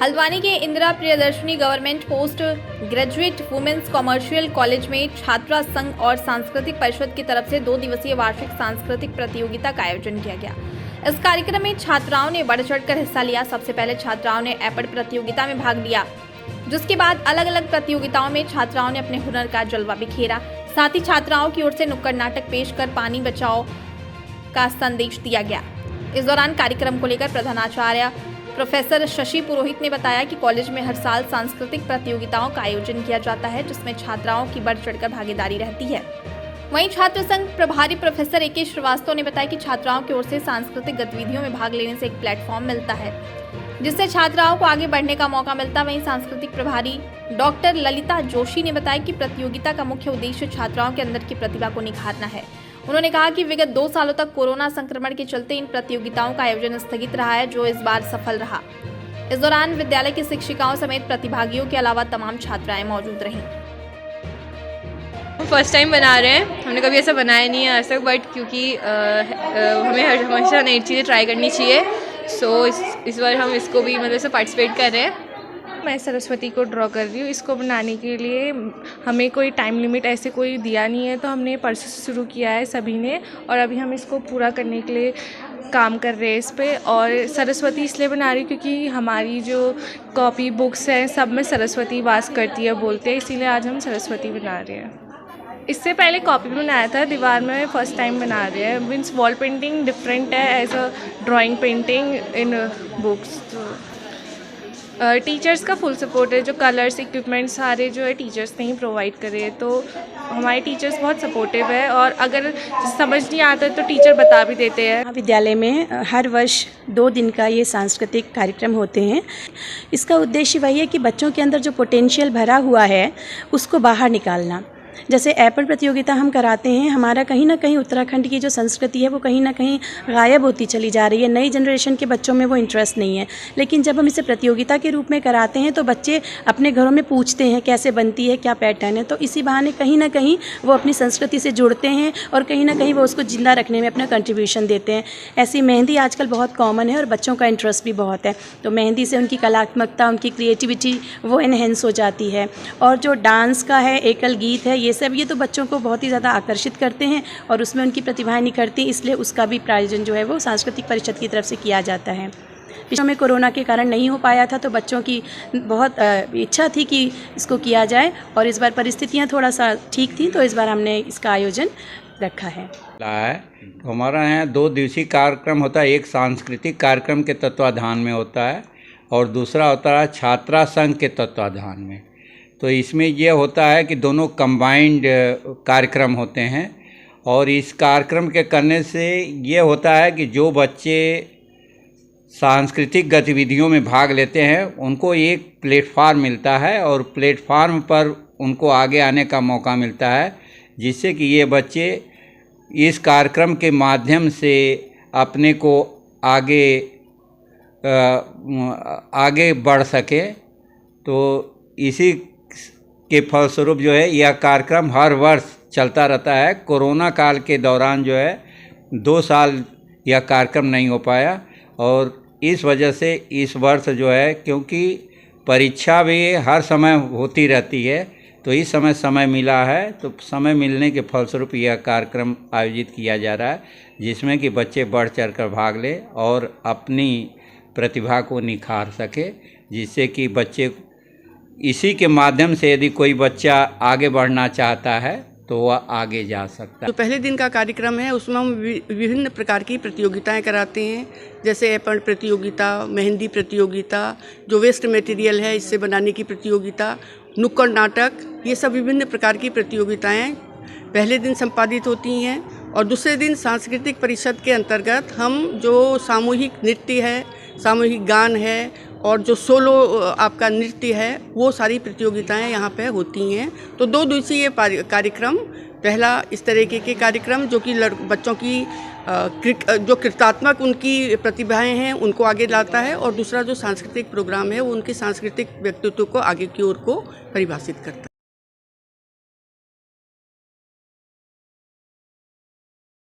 हल्द्वानी के Indira Priyadarshini government post graduate women's commercial college में छात्रा संघ और सांस्कृतिक परिषद की तरफ से 2 दिवसीय वार्षिक सांस्कृतिक प्रतियोगिता का आयोजन किया गया। इस कार्यक्रम में छात्राओं ने बढ़ चढ़कर हिस्सा लिया। सबसे पहले छात्राओं ने एपड़ प्रतियोगिता में भाग लिया, जिसके बाद अलग अलग प्रतियोगिताओं में छात्राओं ने अपने हुनर का जलवा बिखेरा। साथ ही छात्राओं की ओर से नुक्कड़ नाटक पेश कर पानी बचाओ का संदेश दिया गया। इस दौरान कार्यक्रम को लेकर प्रधानाचार्य प्रोफेसर शशि पुरोहित ने बताया कि कॉलेज में हर साल सांस्कृतिक प्रतियोगिताओं का आयोजन किया जाता है, जिसमें छात्राओं की बढ़ चढ़कर भागीदारी रहती है। वहीं छात्र संघ प्रभारी प्रोफेसर ए.के. श्रीवास्तव ने बताया कि छात्राओं की ओर से सांस्कृतिक गतिविधियों में भाग लेने से एक प्लेटफॉर्म मिलता है, जिससे छात्राओं को आगे बढ़ने का मौका मिलता है। वहीं सांस्कृतिक प्रभारी डॉक्टर ललिता जोशी ने बताया कि प्रतियोगिता का मुख्य उद्देश्य छात्राओं के अंदर की प्रतिभा को निखारना है। उन्होंने कहा कि विगत 2 सालों तक कोरोना संक्रमण के चलते इन प्रतियोगिताओं का आयोजन स्थगित रहा है, जो इस बार सफल रहा। इस दौरान विद्यालय की शिक्षिकाओं समेत प्रतिभागियों के अलावा तमाम छात्राएं मौजूद रहीं। फर्स्ट टाइम बना रहे हैं, हमने कभी ऐसा बनाया नहीं है आज तक, बट क्योंकि हमें हमेशा नई चीज़ें ट्राई करनी चाहिए, सो इस बार हम इसको भी मतलब से पार्टिसिपेट कर रहे हैं। मैं सरस्वती को ड्रॉ कर रही हूँ। इसको बनाने के लिए हमें कोई टाइम लिमिट ऐसे कोई दिया नहीं है, तो हमने परसों से शुरू किया है सभी ने, और अभी हम इसको पूरा करने के लिए काम कर रहे हैं इस पे। और सरस्वती इसलिए बना रही क्योंकि हमारी जो कॉपी बुक्स हैं सब में सरस्वती वास करती है बोलते हैं, इसीलिए आज हम सरस्वती बना रहे हैं। इससे पहले कॉपी बनाया था, दीवार में फर्स्ट टाइम बना रहे हैं। मीन्स वॉल पेंटिंग डिफरेंट है as a drawing painting in books. Teachers का फुल सपोर्ट है, जो कलर्स इक्विपमेंट सारे जो है टीचर्स ने ही प्रोवाइड करे, तो हमारे टीचर्स बहुत सपोर्टिव है, और अगर समझ नहीं आता तो टीचर बता भी देते हैं। विद्यालय में हर वर्ष 2 दिन का ये सांस्कृतिक कार्यक्रम होते हैं। इसका उद्देश्य वही है कि बच्चों के अंदर जो पोटेंशियल भरा हुआ है उसको बाहर निकालना। जैसे एपड़ प्रतियोगिता हम कराते हैं, हमारा कहीं ना कहीं उत्तराखंड की जो संस्कृति है वो कहीं ना कहीं गायब होती चली जा रही है। नई जनरेशन के बच्चों में वो इंटरेस्ट नहीं है, लेकिन जब हम इसे प्रतियोगिता के रूप में कराते हैं तो बच्चे अपने घरों में पूछते हैं कैसे बनती है, क्या पैटर्न है, तो इसी बहाने कहीं ना कहीं वो अपनी संस्कृति से जुड़ते हैं और कहीं ना कहीं वो उसको जिंदा रखने में अपना कंट्रीब्यूशन देते हैं। ऐसी मेहंदी आजकल बहुत कॉमन है और बच्चों का इंटरेस्ट भी बहुत है, तो मेहंदी से उनकी कलात्मकता, उनकी क्रिएटिविटी वो एनहेंस हो जाती है। और जो डांस का है, एकल गीत है, ये तो बच्चों को बहुत ही ज़्यादा आकर्षित करते हैं और उसमें उनकी प्रतिभाएं निखरती हैं, इसलिए उसका भी प्रायोजन जो है वो सांस्कृतिक परिषद की तरफ से किया जाता है। पिछले में कोरोना के कारण नहीं हो पाया था, तो बच्चों की बहुत इच्छा थी कि इसको किया जाए, और इस बार परिस्थितियां थोड़ा सा ठीक थी, तो इस बार हमने इसका आयोजन रखा है। तो हमारा यहाँ 2 दिवसीय कार्यक्रम होता है। एक सांस्कृतिक कार्यक्रम के तत्वाधान में होता है और दूसरा होता है छात्रा संघ के तत्वाधान में। तो इसमें ये होता है कि दोनों कंबाइंड कार्यक्रम होते हैं, और इस कार्यक्रम के करने से ये होता है कि जो बच्चे सांस्कृतिक गतिविधियों में भाग लेते हैं उनको एक प्लेटफार्म मिलता है, और प्लेटफार्म पर उनको आगे आने का मौका मिलता है, जिससे कि ये बच्चे इस कार्यक्रम के माध्यम से अपने को आगे बढ़ सके। तो इसी के फलस्वरूप जो है यह कार्यक्रम हर वर्ष चलता रहता है। कोरोना काल के दौरान जो है 2 साल यह कार्यक्रम नहीं हो पाया, और इस वजह से इस वर्ष जो है, क्योंकि परीक्षा भी हर समय होती रहती है, तो इस समय मिला है, तो समय मिलने के फलस्वरूप यह कार्यक्रम आयोजित किया जा रहा है, जिसमें कि बच्चे बढ़ चढ़कर भाग ले और अपनी प्रतिभा को निखार सके, जिससे कि बच्चे इसी के माध्यम से यदि कोई बच्चा आगे बढ़ना चाहता है तो वह आगे जा सकता है। तो पहले दिन का कार्यक्रम है, उसमें हम विभिन्न प्रकार की प्रतियोगिताएं कराते हैं, जैसे एपड़ प्रतियोगिता, मेहंदी प्रतियोगिता, जो वेस्ट मटेरियल है इससे बनाने की प्रतियोगिता, नुक्कड़ नाटक, ये सब विभिन्न प्रकार की प्रतियोगिताएं पहले दिन संपादित होती हैं। और दूसरे दिन सांस्कृतिक परिषद के अंतर्गत हम जो सामूहिक नृत्य है, सामूहिक गान है और जो सोलो आपका नृत्य है, वो सारी प्रतियोगिताएं यहाँ पे होती हैं। तो 2 दिवसीय कार्यक्रम, पहला इस तरीके के कार्यक्रम जो कि बच्चों की जो कृतात्मक उनकी प्रतिभाएं हैं उनको आगे लाता है, और दूसरा जो सांस्कृतिक प्रोग्राम है वो उनके सांस्कृतिक व्यक्तित्व को आगे की ओर को परिभाषित करता है।